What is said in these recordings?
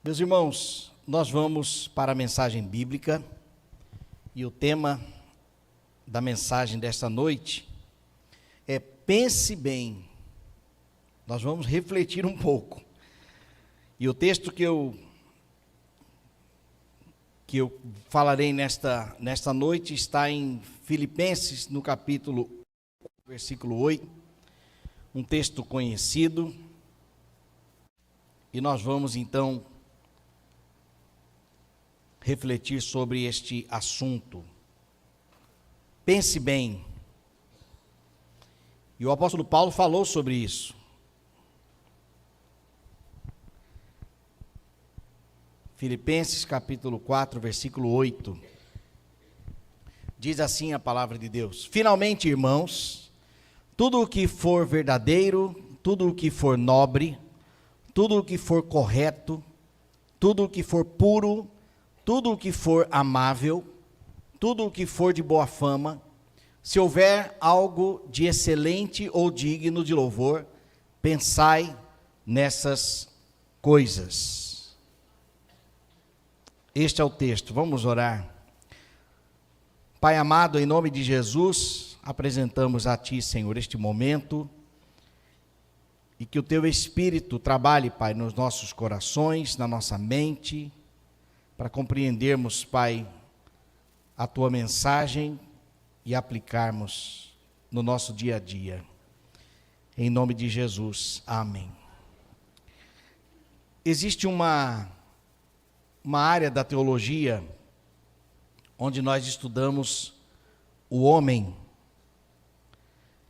Meus irmãos, nós vamos para a mensagem bíblica e o tema da mensagem desta noite é pense bem. Nós vamos refletir um pouco. E o texto que eu falarei nesta noite está em Filipenses, no capítulo 1, versículo 8, um texto conhecido. E nós vamos então refletir sobre este assunto. Pense bem. E o apóstolo Paulo falou sobre isso. Filipenses capítulo 4, versículo 8. Diz assim a palavra de Deus: finalmente, irmãos, tudo o que for verdadeiro, tudo o que for nobre, tudo o que for correto, tudo o que for puro, tudo o que for amável, tudo o que for de boa fama, se houver algo de excelente ou digno de louvor, pensai nessas coisas. Este é o texto. Vamos orar. Pai amado, em nome de Jesus, apresentamos a Ti, Senhor, este momento, e que o Teu Espírito trabalhe, Pai, nos nossos corações, na nossa mente, para compreendermos, Pai, a Tua mensagem e aplicarmos no nosso dia a dia. Em nome de Jesus, amém. Existe uma área da teologia onde nós estudamos o homem,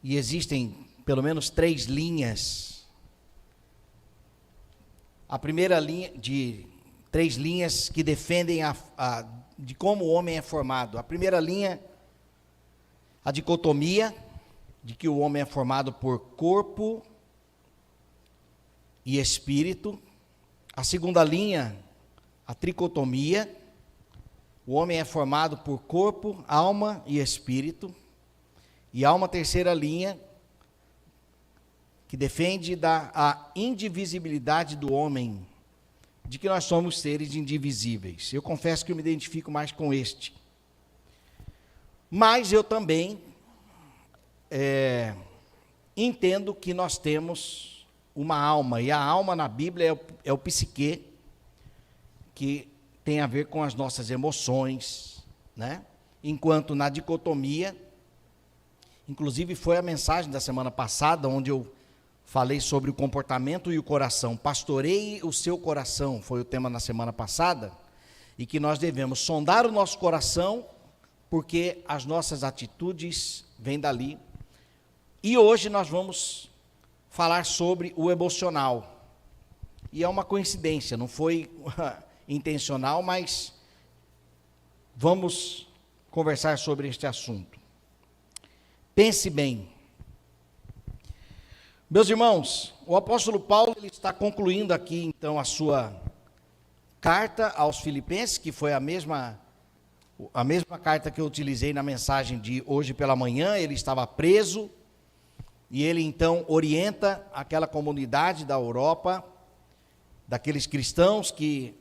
e existem pelo menos 3 linhas. A primeira linha de 3 linhas que defendem de como o homem é formado. A primeira linha, a dicotomia, de que o homem é formado por corpo e espírito. A segunda linha, a tricotomia, o homem é formado por corpo, alma e espírito. E há uma terceira linha, que defende a indivisibilidade do homem, de que nós somos seres indivisíveis. Eu confesso que eu me identifico mais com este. Mas eu também entendo que nós temos uma alma, e a alma na Bíblia é o psique, que tem a ver com as nossas emoções, né? Enquanto na dicotomia, inclusive foi a mensagem da semana passada, onde eu falei sobre o comportamento e o coração. Pastoreie o seu coração, foi o tema na semana passada, e que nós devemos sondar o nosso coração, porque as nossas atitudes vêm dali. E hoje nós vamos falar sobre o emocional. E é uma coincidência, não foi intencional, mas vamos conversar sobre este assunto. Pense bem. Meus irmãos, o apóstolo Paulo ele está concluindo aqui, então, a sua carta aos Filipenses, que foi a mesma carta que eu utilizei na mensagem de hoje pela manhã. Ele estava preso, e ele, então, orienta aquela comunidade da Europa, daqueles cristãos que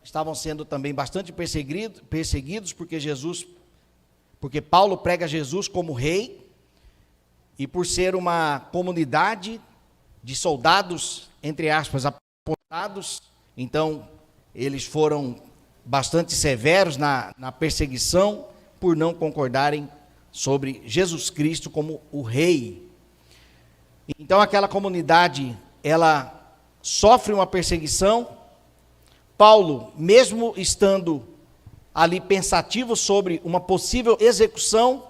estavam sendo também bastante perseguidos, porque Paulo prega Jesus como rei, e por ser uma comunidade de soldados, entre aspas, apostados, então eles foram bastante severos na perseguição, por não concordarem sobre Jesus Cristo como o rei. Então aquela comunidade, ela sofre uma perseguição. Paulo, mesmo estando ali pensativo sobre uma possível execução,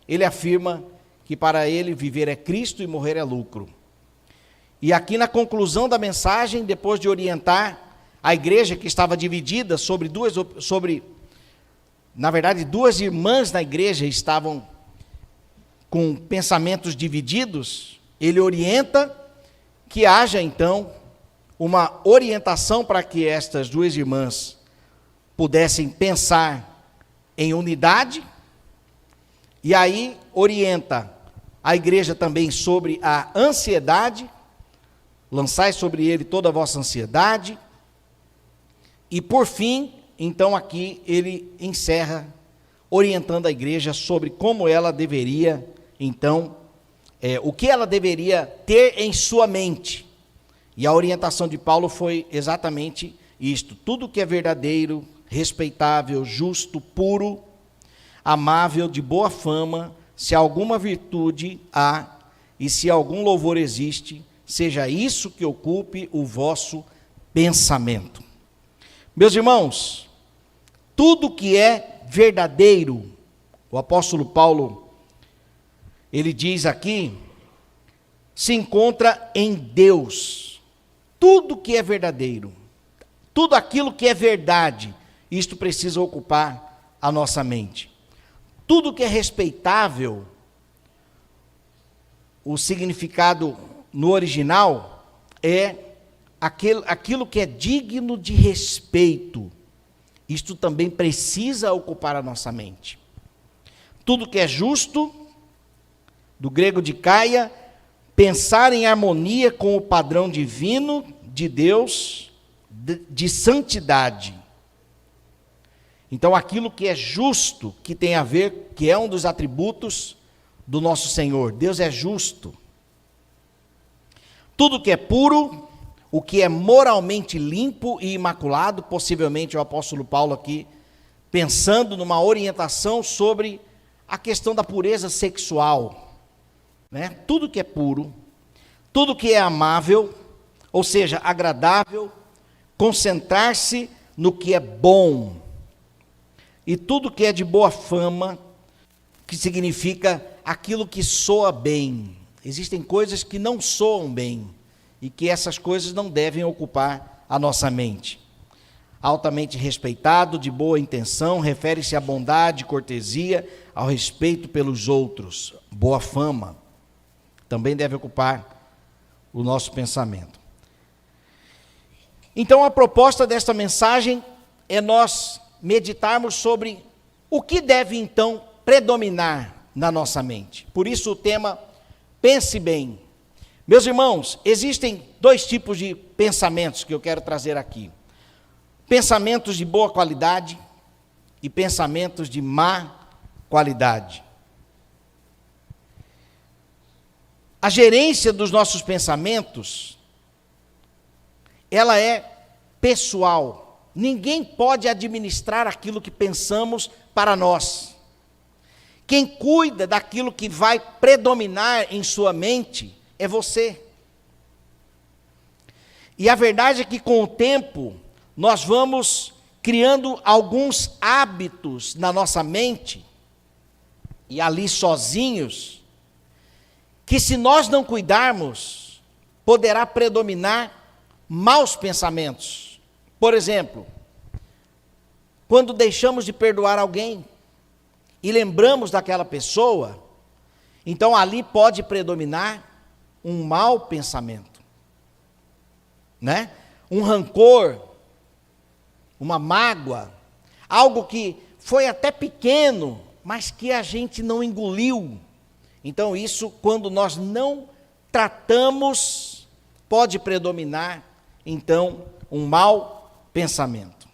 ele afirma que para ele viver é Cristo e morrer é lucro. E aqui na conclusão da mensagem, depois de orientar a igreja que estava dividida na verdade, 2 irmãs na igreja estavam com pensamentos divididos, ele orienta que haja então uma orientação para que estas 2 irmãs pudessem pensar em unidade, e aí orienta a igreja também sobre a ansiedade, lançai sobre ele toda a vossa ansiedade, E por fim, então aqui ele encerra orientando a igreja sobre como ela deveria, então, o que ela deveria ter em sua mente. E a orientação de Paulo foi exatamente isto: tudo que é verdadeiro, respeitável, justo, puro, amável, de boa fama, se alguma virtude há e se algum louvor existe, seja isso que ocupe o vosso pensamento. Meus irmãos, tudo que é verdadeiro, o apóstolo Paulo, ele diz aqui, se encontra em Deus. Tudo que é verdadeiro, tudo aquilo que é verdade, isto precisa ocupar a nossa mente. Tudo que é respeitável, o significado no original é aquilo que é digno de respeito. Isto também precisa ocupar a nossa mente. Tudo que é justo, do grego de Caia, pensar em harmonia com o padrão divino de Deus, de santidade. Então, aquilo que é justo, que tem a ver, que é um dos atributos do nosso Senhor. Deus é justo. Tudo que é puro, o que é moralmente limpo e imaculado, possivelmente o apóstolo Paulo aqui, pensando numa orientação sobre a questão da pureza sexual, né? Tudo que é puro, tudo que é amável, ou seja, agradável, concentrar-se no que é bom, e tudo que é de boa fama, que significa aquilo que soa bem. Existem coisas que não soam bem, e que essas coisas não devem ocupar a nossa mente. Altamente respeitado, de boa intenção, refere-se à bondade, cortesia, ao respeito pelos outros. Boa fama também deve ocupar o nosso pensamento. Então, a proposta desta mensagem é nós meditarmos sobre o que deve, então, predominar na nossa mente. Por isso o tema, pense bem. Meus irmãos, existem dois tipos de pensamentos que eu quero trazer aqui. Pensamentos de boa qualidade e pensamentos de má qualidade. A gerência dos nossos pensamentos, ela é pessoal. Ninguém pode administrar aquilo que pensamos para nós. Quem cuida daquilo que vai predominar em sua mente é você. E a verdade é que com o tempo, nós vamos criando alguns hábitos na nossa mente, e ali sozinhos, que se nós não cuidarmos, poderá predominar maus pensamentos. Por exemplo, quando deixamos de perdoar alguém e lembramos daquela pessoa, então ali pode predominar um mau pensamento, né? Um rancor, uma mágoa, algo que foi até pequeno, mas que a gente não engoliu. Então isso, quando nós não tratamos, pode predominar, então, um mau pensamento,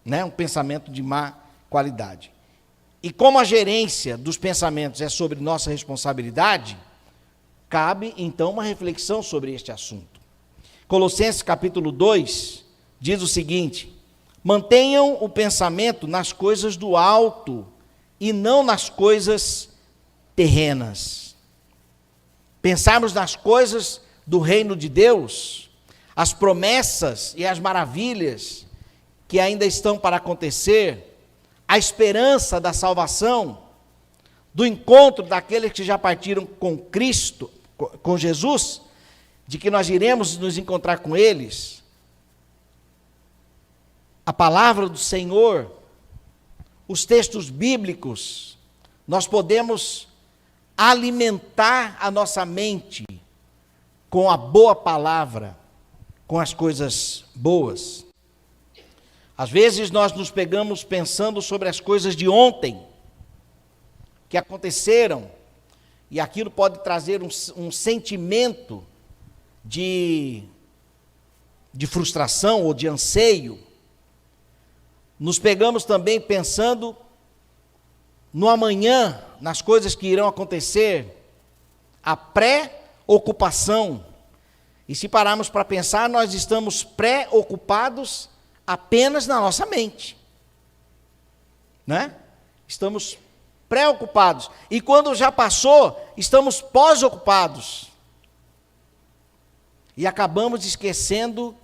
né? Um pensamento de má qualidade. E como a gerência dos pensamentos é sobre nossa responsabilidade, cabe então uma reflexão sobre este assunto. Colossenses capítulo 2 diz o seguinte: mantenham o pensamento nas coisas do alto e não nas coisas terrenas. Pensarmos nas coisas do reino de Deus, as promessas e as maravilhas que ainda estão para acontecer, a esperança da salvação, do encontro daqueles que já partiram com Cristo, com Jesus, de que nós iremos nos encontrar com eles, a palavra do Senhor, os textos bíblicos, nós podemos alimentar a nossa mente com a boa palavra, com as coisas boas. Às vezes nós nos pegamos pensando sobre as coisas de ontem, que aconteceram, e aquilo pode trazer um sentimento de frustração ou de anseio, nos pegamos também pensando no amanhã, nas coisas que irão acontecer, a pré-ocupação. E se pararmos para pensar, nós estamos pré-ocupados apenas na nossa mente, né? Estamos preocupados. E quando já passou, estamos pós-ocupados. E acabamos esquecendo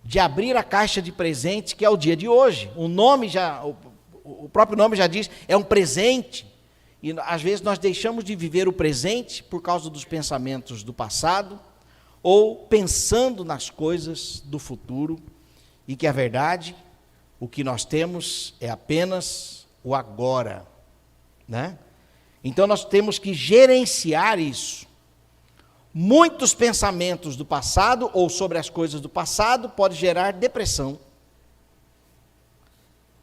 de abrir a caixa de presente, que é o dia de hoje. O próprio nome já diz, é um presente. E às vezes nós deixamos de viver o presente por causa dos pensamentos do passado, ou pensando nas coisas do futuro, e que a verdade, o que nós temos é apenas o agora, né? Então nós temos que gerenciar isso. Muitos pensamentos do passado ou sobre as coisas do passado pode gerar depressão.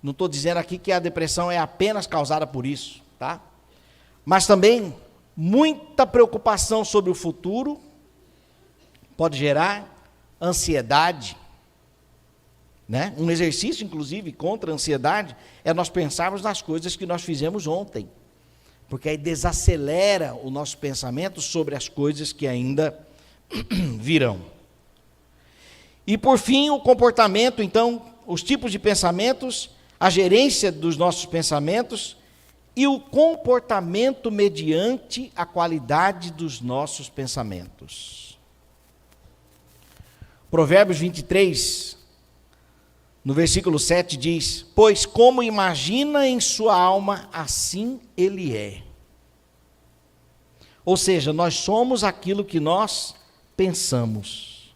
Não estou dizendo aqui que a depressão é apenas causada por isso, tá? Mas também muita preocupação sobre o futuro pode gerar ansiedade, né? Um exercício, inclusive, contra a ansiedade é nós pensarmos nas coisas que nós fizemos ontem, porque aí desacelera o nosso pensamento sobre as coisas que ainda virão. E por fim, o comportamento, então, os tipos de pensamentos, a gerência dos nossos pensamentos e o comportamento mediante a qualidade dos nossos pensamentos. Provérbios 23, no versículo 7 diz: pois como imagina em sua alma, assim ele é. Ou seja, nós somos aquilo que nós pensamos.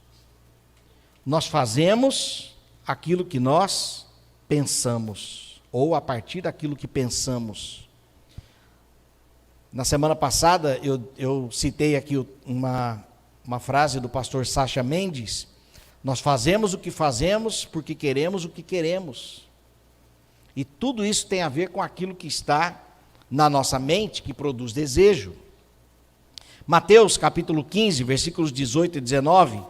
Nós fazemos aquilo que nós pensamos, ou a partir daquilo que pensamos. Na semana passada, eu citei aqui uma frase do pastor Sacha Mendes: nós fazemos o que fazemos porque queremos o que queremos. E tudo isso tem a ver com aquilo que está na nossa mente, que produz desejo. Mateus capítulo 15, versículos 18 e 19.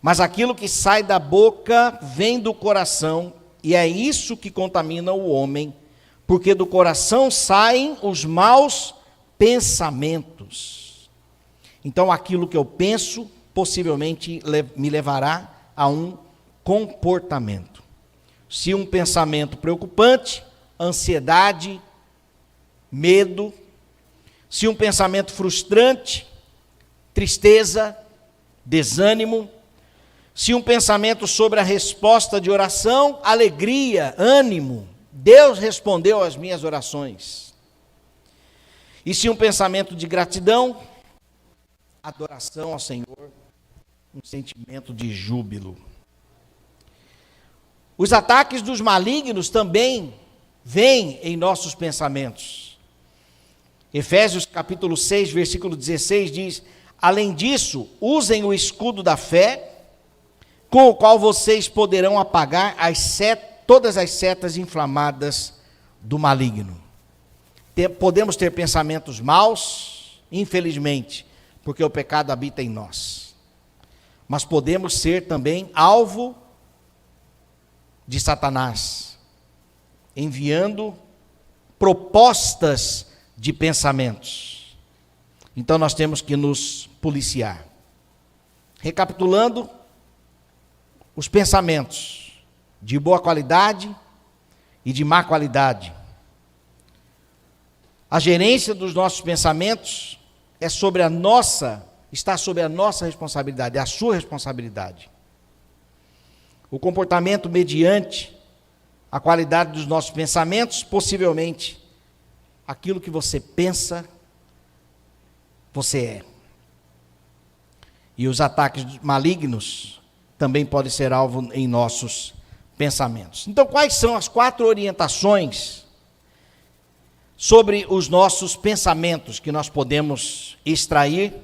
Mas aquilo que sai da boca vem do coração, e é isso que contamina o homem, porque do coração saem os maus pensamentos. Então aquilo que eu penso possivelmente me levará a um comportamento. Se um pensamento preocupante, ansiedade, medo. Se um pensamento frustrante, tristeza, desânimo. Se um pensamento sobre a resposta de oração, alegria, ânimo. Deus respondeu às minhas orações. E se um pensamento de gratidão, adoração ao Senhor, um sentimento de júbilo. Os ataques dos malignos também vêm em nossos pensamentos. Efésios capítulo 6, versículo 16 diz: além disso, usem o escudo da fé, com o qual vocês poderão apagar todas as setas inflamadas do maligno. Podemos ter pensamentos maus, infelizmente, porque o pecado habita em nós. Mas podemos ser também alvo de Satanás, enviando propostas de pensamentos. Então nós temos que nos policiar. Recapitulando, os pensamentos de boa qualidade e de má qualidade. A gerência dos nossos pensamentos está sobre a nossa responsabilidade, é a sua responsabilidade. O comportamento mediante a qualidade dos nossos pensamentos, possivelmente, aquilo que você pensa, você é. E os ataques malignos também podem ser alvo em nossos pensamentos. Então, quais são as 4 orientações sobre os nossos pensamentos que nós podemos extrair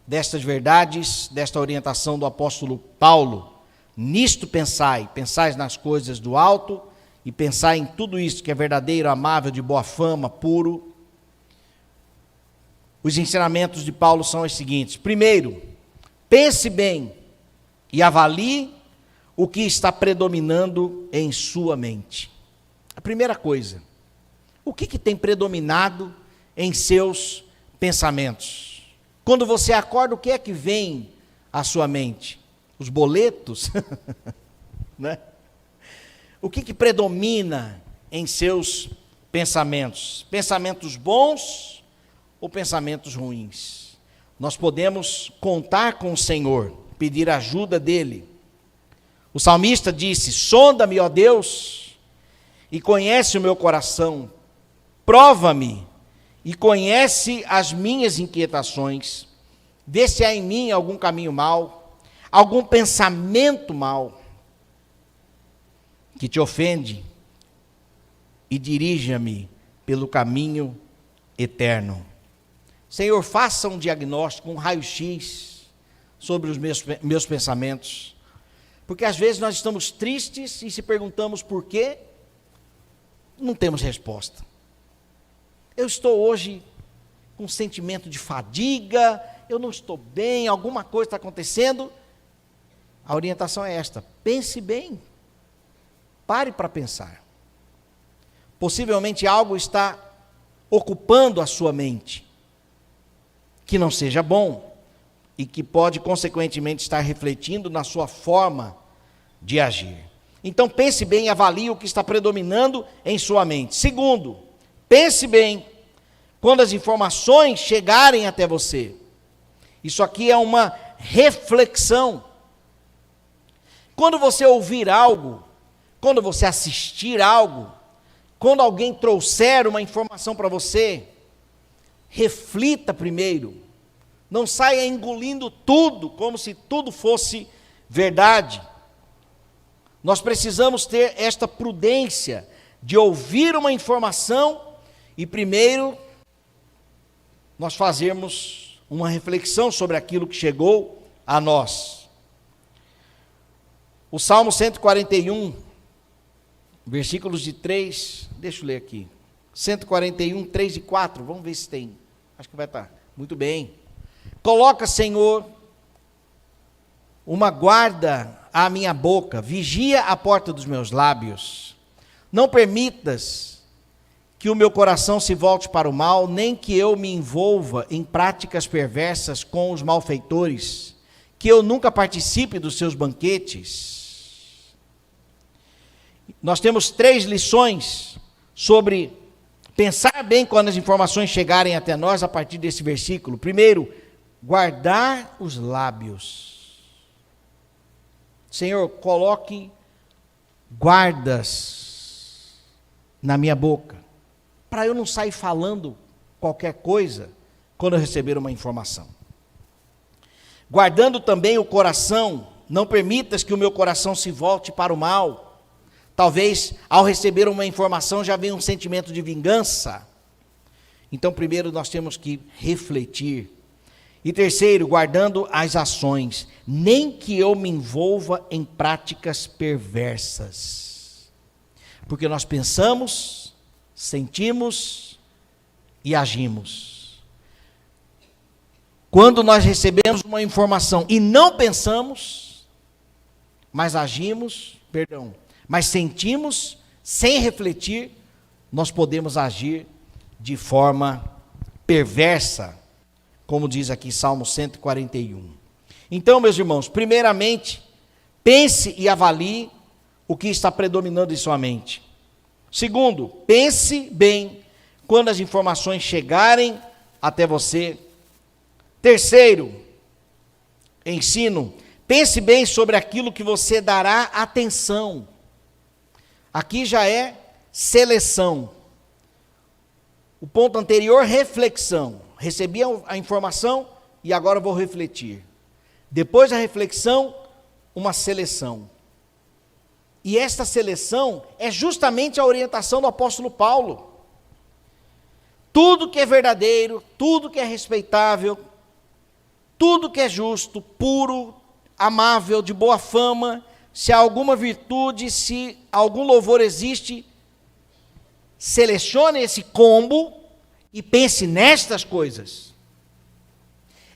destas verdades, desta orientação do apóstolo Paulo? Nisto pensai nas coisas do alto, e pensai em tudo isso que é verdadeiro, amável, de boa fama, puro. Os ensinamentos de Paulo são os seguintes: primeiro, pense bem e avalie o que está predominando em sua mente. A primeira coisa, o que tem predominado em seus pensamentos? Quando você acorda, o que é que vem à sua mente? Os boletos? Né? O que predomina em seus pensamentos? Pensamentos bons ou pensamentos ruins? Nós podemos contar com o Senhor, pedir ajuda dEle. O salmista disse: sonda-me, ó Deus, e conhece o meu coração, prova-me e conhece as minhas inquietações, vê se há em mim algum caminho mau, algum pensamento mau que te ofende, e dirija-me pelo caminho eterno. Senhor, faça um diagnóstico, um raio-x sobre os meus pensamentos, porque às vezes nós estamos tristes e se perguntamos por quê, não temos resposta. Eu estou hoje com um sentimento de fadiga, eu não estou bem, alguma coisa está acontecendo. A orientação é esta: pense bem, pare para pensar. Possivelmente algo está ocupando a sua mente, que não seja bom, e que pode, consequentemente, estar refletindo na sua forma de agir. Então, pense bem e avalie o que está predominando em sua mente. Segundo, pense bem quando as informações chegarem até você. Isso aqui é uma reflexão. Quando você ouvir algo, quando você assistir algo, quando alguém trouxer uma informação para você, reflita primeiro. Não saia engolindo tudo, como se tudo fosse verdade. Nós precisamos ter esta prudência de ouvir uma informação e primeiro nós fazermos uma reflexão sobre aquilo que chegou a nós. O Salmo 141, versículos de 3, deixa eu ler aqui. 141, 3 e 4, vamos ver se tem. Acho que vai estar. Muito bem. Coloca, Senhor, uma guarda à minha boca, vigia a porta dos meus lábios. Não permitas que o meu coração se volte para o mal, nem que eu me envolva em práticas perversas com os malfeitores, que eu nunca participe dos seus banquetes. Nós temos 3 lições sobre pensar bem quando as informações chegarem até nós a partir desse versículo. Primeiro, guardar os lábios. Senhor, coloque guardas na minha boca, para eu não sair falando qualquer coisa quando eu receber uma informação. Guardando também o coração, não permitas que o meu coração se volte para o mal. Talvez, ao receber uma informação, já venha um sentimento de vingança. Então, primeiro, nós temos que refletir. E terceiro, guardando as ações, nem que eu me envolva em práticas perversas. Porque nós pensamos, sentimos e agimos. Quando nós recebemos uma informação e não pensamos, mas mas sentimos sem refletir, nós podemos agir de forma perversa, como diz aqui Salmo 141. Então, meus irmãos, primeiramente, pense e avalie o que está predominando em sua mente. Segundo, pense bem quando as informações chegarem até você. Terceiro, ensino, pense bem sobre aquilo que você dará atenção. Aqui já é seleção. O ponto anterior, reflexão. Recebi a informação e agora vou refletir. Depois da reflexão, uma seleção. E esta seleção é justamente a orientação do apóstolo Paulo. Tudo que é verdadeiro, tudo que é respeitável, tudo que é justo, puro, amável, de boa fama, se há alguma virtude, se algum louvor existe, selecione esse combo e pense nestas coisas.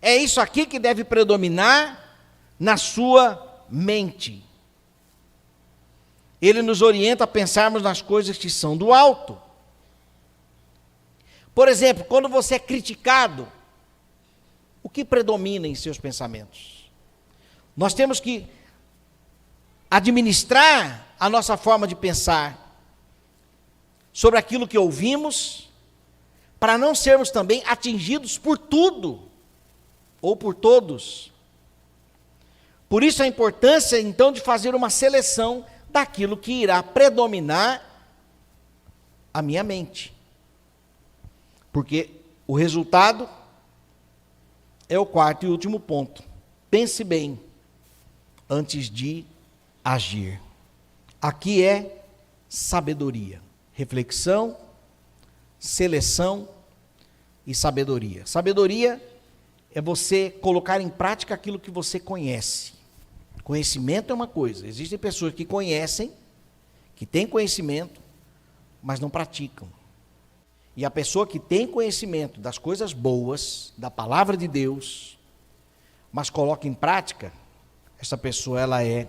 É isso aqui que deve predominar na sua mente. ele nos orienta a pensarmos nas coisas que são do alto. Por exemplo, quando você é criticado, o que predomina em seus pensamentos? Nós temos que administrar a nossa forma de pensar sobre aquilo que ouvimos, para não sermos também atingidos por tudo, ou por todos. Por isso a importância, então, de fazer uma seleção daquilo que irá predominar a minha mente. Porque o resultado é o quarto e último ponto. Pense bem antes de agir. Aqui é sabedoria, reflexão, seleção e sabedoria. Sabedoria é você colocar em prática aquilo que você conhece. Conhecimento é uma coisa. Existem pessoas que conhecem, que têm conhecimento, mas não praticam. E a pessoa que tem conhecimento das coisas boas, da palavra de Deus, mas coloca em prática, essa pessoa ela é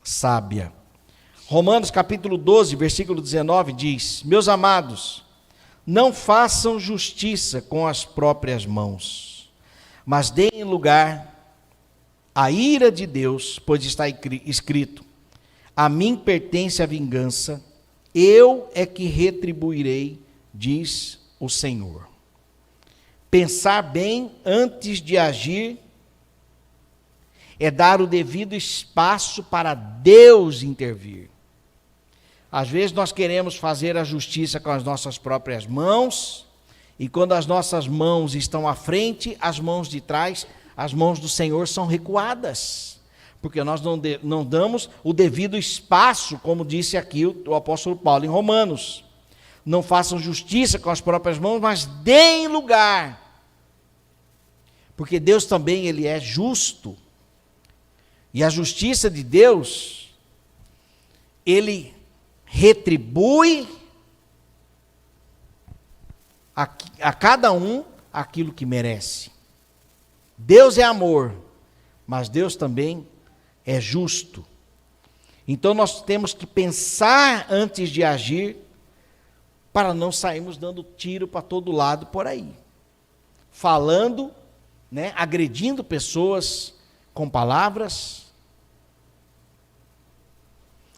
sábia. Romanos capítulo 12, versículo 19 diz: meus amados, não façam justiça com as próprias mãos, mas deem lugar à ira de Deus, pois está escrito: a mim pertence a vingança, eu é que retribuirei, diz o Senhor. Pensar bem antes de agir é dar o devido espaço para Deus intervir. Às vezes nós queremos fazer a justiça com as nossas próprias mãos, e quando as nossas mãos estão à frente, as mãos de trás, as mãos do Senhor são recuadas, porque nós não damos o devido espaço, como disse aqui o apóstolo Paulo em Romanos. Não façam justiça com as próprias mãos, mas deem lugar, porque Deus também ele é justo, e a justiça de Deus, ele retribui a cada um aquilo que merece. Deus é amor, mas Deus também é justo. Então nós temos que pensar antes de agir, para não sairmos dando tiro para todo lado por aí, falando, agredindo pessoas com palavras.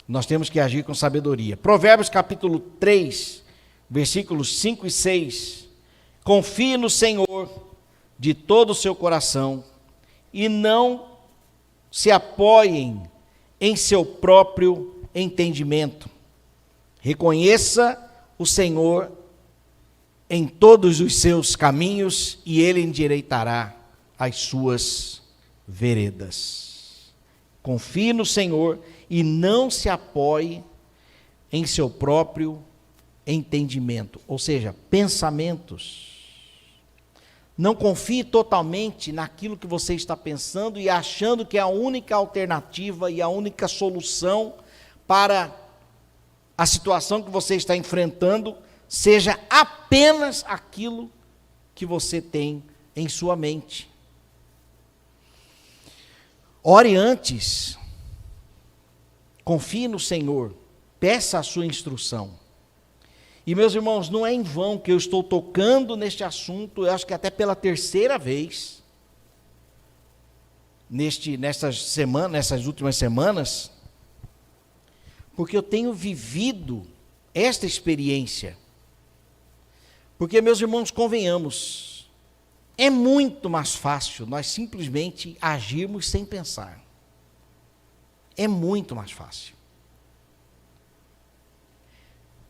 Nós temos que agir com sabedoria. Provérbios capítulo 3, versículos 5 e 6. Confie no Senhor de todo o seu coração e não se apoiem em seu próprio entendimento. Reconheça o Senhor em todos os seus caminhos e Ele endireitará as suas veredas. Confie no Senhor e não se apoie em seu próprio entendimento, ou seja, pensamentos. Não confie totalmente naquilo que você está pensando e achando que é a única alternativa e a única solução para a situação que você está enfrentando seja apenas aquilo que você tem em sua mente. Ore antes, confie no Senhor, peça a sua instrução. E meus irmãos, não é em vão que eu estou tocando neste assunto, eu acho que até pela terceira vez, nessas últimas semanas, porque eu tenho vivido esta experiência. Porque, meus irmãos, convenhamos, é muito mais fácil nós simplesmente agirmos sem pensar. É muito mais fácil.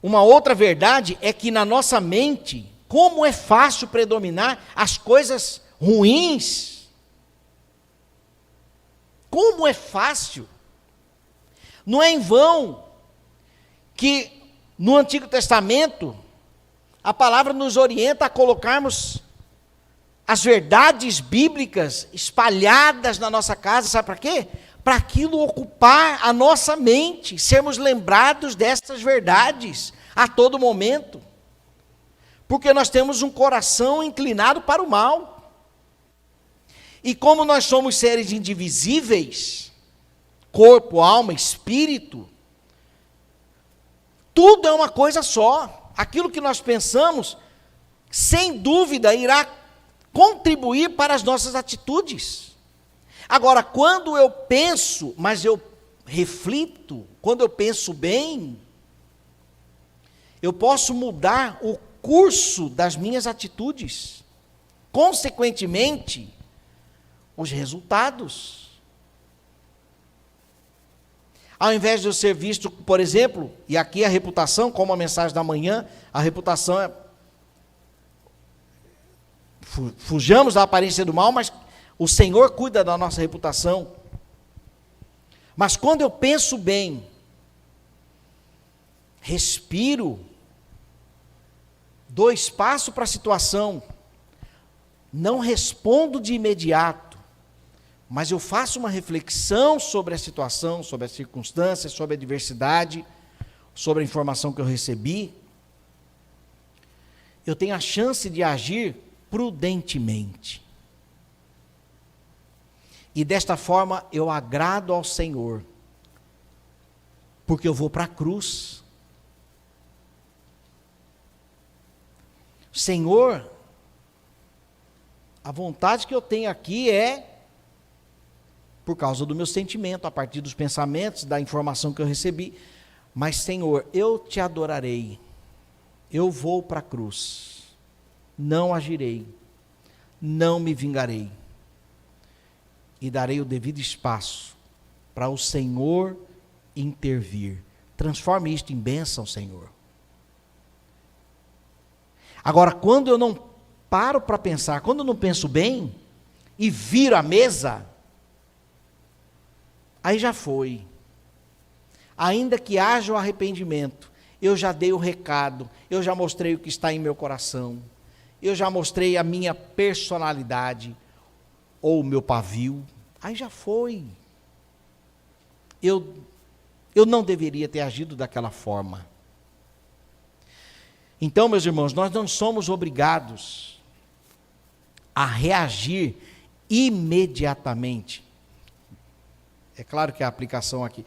Uma outra verdade é que na nossa mente, como é fácil predominar as coisas ruins. Como é fácil. Não é em vão que no Antigo Testamento a palavra nos orienta a colocarmos as verdades bíblicas espalhadas na nossa casa, sabe para quê? Para aquilo ocupar a nossa mente, sermos lembrados dessas verdades a todo momento, porque nós temos um coração inclinado para o mal, e como nós somos seres indivisíveis, corpo, alma, espírito, tudo é uma coisa só. Aquilo que nós pensamos, sem dúvida, irá contribuir para as nossas atitudes. Agora, quando eu penso, mas eu reflito, quando eu penso bem, eu posso mudar o curso das minhas atitudes. Consequentemente, os resultados. Ao invés de eu ser visto, por exemplo, e aqui a reputação, como a mensagem da manhã, a reputação é... Fujamos da aparência do mal, mas o Senhor cuida da nossa reputação. Mas quando eu penso bem, respiro, dou espaço para a situação, não respondo de imediato, mas eu faço uma reflexão sobre a situação, sobre as circunstâncias, sobre a adversidade, sobre a informação que eu recebi, eu tenho a chance de agir prudentemente. E desta forma eu agrado ao Senhor, porque eu vou para a cruz. Senhor, a vontade que eu tenho aqui é por causa do meu sentimento, a partir dos pensamentos, da informação que eu recebi. Mas, Senhor, eu te adorarei, eu vou para a cruz, não agirei, não me vingarei, e darei o devido espaço para o Senhor intervir. Transforme isto em bênção, Senhor. Agora, quando eu não paro para pensar, quando eu não penso bem, e viro a mesa, aí já foi. Ainda que haja o arrependimento, eu já dei o recado, eu já mostrei o que está em meu coração, eu já mostrei a minha personalidade, ou o meu pavio, aí já foi. Eu não deveria ter agido daquela forma. Então, meus irmãos, nós não somos obrigados a reagir imediatamente. É claro que a aplicação aqui,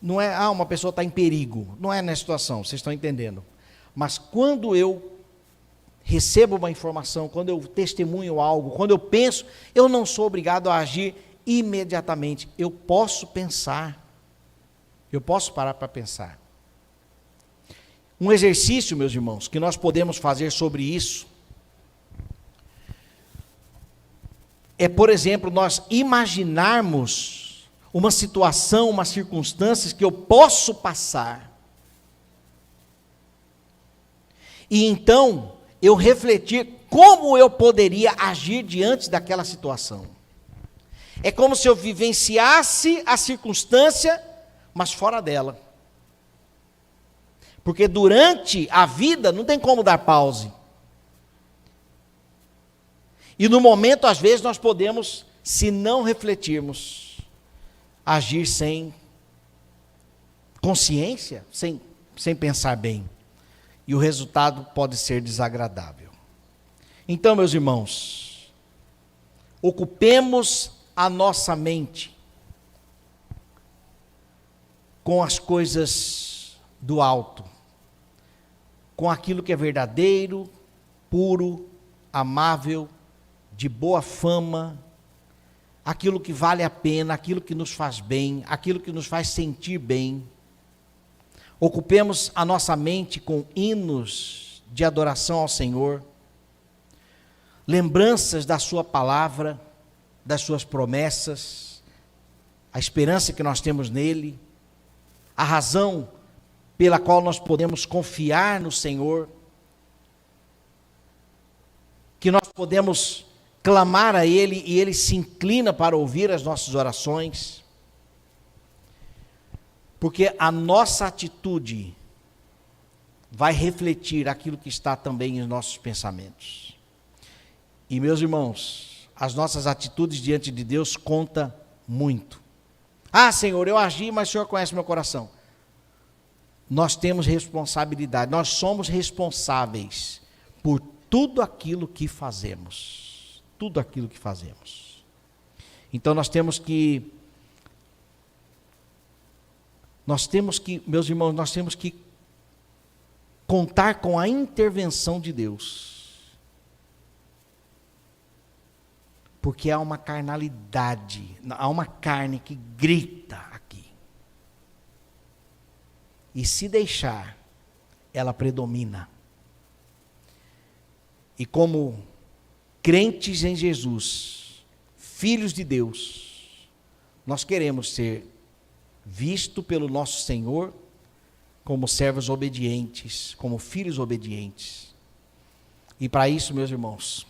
não é, uma pessoa está em perigo, não é nessa situação, vocês estão entendendo. Mas quando eu recebo uma informação, quando eu testemunho algo, quando eu penso, eu não sou obrigado a agir imediatamente. Eu posso pensar, eu posso parar para pensar. Um exercício, meus irmãos, que nós podemos fazer sobre isso, é, por exemplo, nós imaginarmos uma situação, umas circunstâncias que eu posso passar. E então, eu refletir como eu poderia agir diante daquela situação. É como se eu vivenciasse a circunstância, mas fora dela. Porque durante a vida não tem como dar pause. E no momento, às vezes, nós podemos, se não refletirmos, agir sem consciência, sem pensar bem. E o resultado pode ser desagradável. Então, meus irmãos, ocupemos a nossa mente com as coisas do alto, com aquilo que é verdadeiro, puro, amável, de boa fama, aquilo que vale a pena, aquilo que nos faz bem, aquilo que nos faz sentir bem. Ocupemos a nossa mente com hinos de adoração ao Senhor, lembranças da sua palavra, das suas promessas, a esperança que nós temos nele, a razão pela qual nós podemos confiar no Senhor, que nós podemos clamar a Ele e Ele se inclina para ouvir as nossas orações, porque a nossa atitude vai refletir aquilo que está também em nossos pensamentos. E, meus irmãos, as nossas atitudes diante de Deus contam muito. Ah, Senhor, eu agi, mas o Senhor conhece meu coração. Nós temos responsabilidade, nós somos responsáveis por tudo aquilo que fazemos. Tudo aquilo que fazemos. Então nós temos que Nós temos que, meus irmãos, nós temos que contar com a intervenção de Deus. Porque há uma carnalidade, há uma carne que grita aqui. E se deixar, ela predomina. E como crentes em Jesus, filhos de Deus, nós queremos ser vistos pelo nosso Senhor como servos obedientes, como filhos obedientes. E para isso, meus irmãos,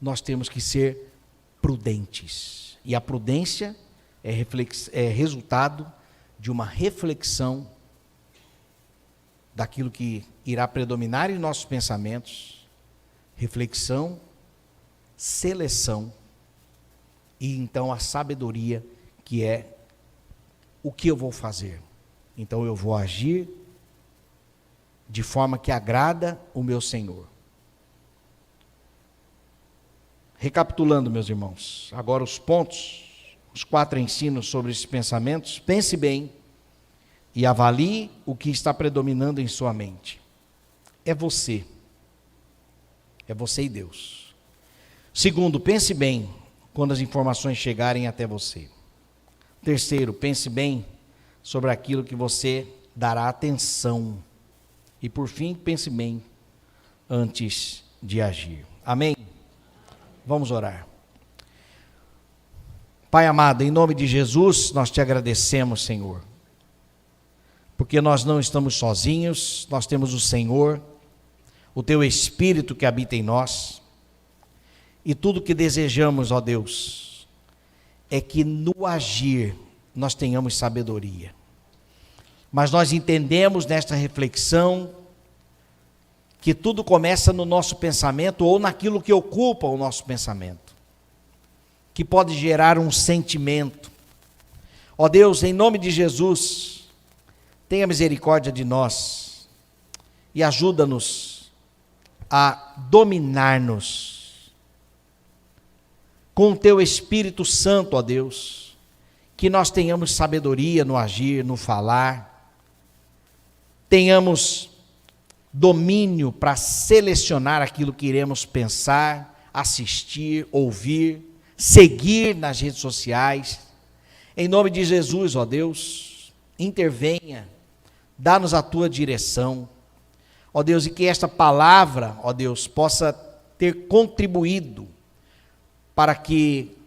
nós temos que ser prudentes. E a prudência é resultado de uma reflexão daquilo que irá predominar em nossos pensamentos, reflexão, seleção e então a sabedoria, que é o que eu vou fazer. Então eu vou agir de forma que agrada o meu Senhor. Recapitulando, meus irmãos, agora os pontos, os 4 ensinos sobre esses pensamentos. Pense bem e avalie o que está predominando em sua mente. É você e Deus. Segundo, pense bem quando as informações chegarem até você. Terceiro, pense bem sobre aquilo que você dará atenção. E por fim, pense bem antes de agir. Amém? Vamos orar. Pai amado, em nome de Jesus, nós te agradecemos, Senhor, porque nós não estamos sozinhos, nós temos o Senhor, o Teu Espírito que habita em nós, e tudo que desejamos, ó Deus, é que no agir nós tenhamos sabedoria. Mas nós entendemos nesta reflexão que tudo começa no nosso pensamento ou naquilo que ocupa o nosso pensamento, que pode gerar um sentimento. Ó Deus, em nome de Jesus, tenha misericórdia de nós e ajuda-nos a dominar-nos com o Teu Espírito Santo, ó Deus, que nós tenhamos sabedoria no agir, no falar, tenhamos domínio para selecionar aquilo que iremos pensar, assistir, ouvir, seguir nas redes sociais. Em nome de Jesus, ó Deus, intervenha, dá-nos a Tua direção, ó Deus, e que esta palavra, ó Deus, possa ter contribuído para que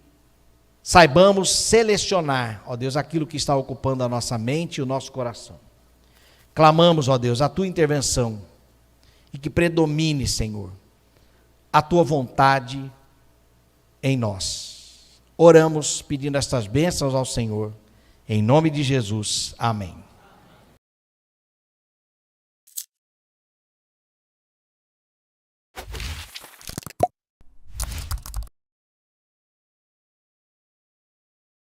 saibamos selecionar, ó Deus, aquilo que está ocupando a nossa mente e o nosso coração. Clamamos, ó Deus, a Tua intervenção e que predomine, Senhor, a Tua vontade em nós. Oramos pedindo estas bênçãos ao Senhor, em nome de Jesus. Amém.